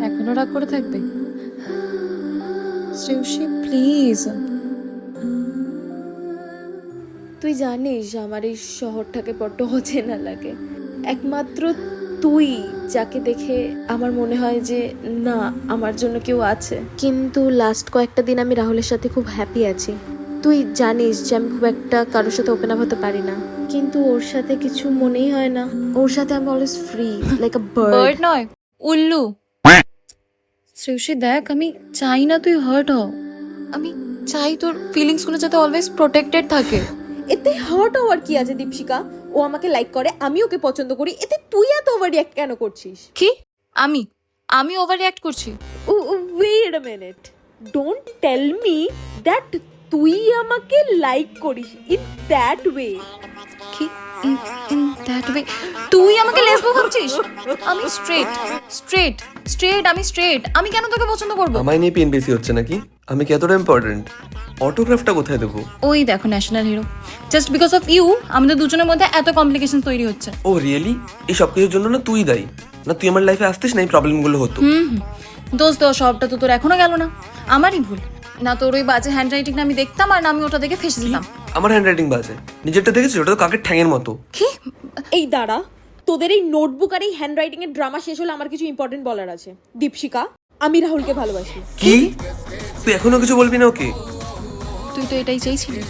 এখনো রাগ করে থাকবে? শ্রেয়সী প্লিজ। তুই জানিস আমার এই শহরটাকে বড্ড অচেনা লাগে। একমাত্র তুই যাকে দেখে আমার মনে হয় যে না, আমার জন্য কেউ আছে। কিন্তু লাস্ট কয়েকটা দিন আমি রাহুলের সাথে খুব হ্যাপি আছি। তুই জানিস যে আমি খুব একটা কারোর সাথে ওপেন আপ হতে পারি না, কিন্তু ওর সাথে কিছু মনেই হয় না। ওর সাথে আমি always free, like a bird bird. নয়, উল্লু। শ্রেয়সী দেখ, আমি চাই না তুই হার্ট হ। আমি চাই তোর ফিলিংস গুলো যাতে অলওয়েজ প্রোটেক্টেড থাকে। এতে হার্ট হওয়ার কি আছে দীপশিকা? ও আমাকে লাইক করে, আমি ওকে পছন্দ করি, এতে তুই এত ওভার রিঅ্যাক্ট কেন করছিস? কি? আমি আমি ওভার রিঅ্যাক্ট করছি? Wait a minute, don't tell me that তুই আমাকে লাইক করিস ইন দ্যাট ওয়ে। কি ইন দ্যাট ওয়ে? তুই আমাকে লেসবো ভাবছিস? আমি স্ট্রেট স্ট্রেট স্ট্রেট আমি স্ট্রেট। আমি কেন তোকে পছন্দ করব? আমায় নিয়ে পেন বেশি হচ্ছে নাকি? আমি কি এতটা ইম্পর্টেন্ট? অটোগ্রাফটা কোথায় দেবো? ওই দেখো national hero. Just because of you আমাদের দুজনের মধ্যে এত কমপ্লিকেশন তৈরি হচ্ছে। Oh really? এই সব কিছুর জন্য না তুই দায়ী? না তুই আমার লাইফে আসতিস না এই প্রবলেমগুলো হতো? দোস্ত, সবটা তো তোর এখনো গেল না। আমারই ভুল। না তোর ওই বাজে হ্যান্ড রাইটিং আমি দেখতাম, আর না আমি ওটা দেখে ফেসে দিতাম। আমার হ্যান্ড রাইটিং বাজে? নিজেরটা দেখেছিস? ওটা তো কাকের ঠ্যাঙের মতো। কি? এই দাঁড়া, তোদের এই নোটবুক আর এই হ্যান্ড রাইটিং এর ড্রামা শেষ হলে আমার কিছু ইম্পর্টেন্ট বলার আছে। দীপশিকা, আমি রাহুলকে ভালোবাসি। কি? তুই এখনো কিছু বলবি না ওকে? তুই তো এটাই চাইছিলি।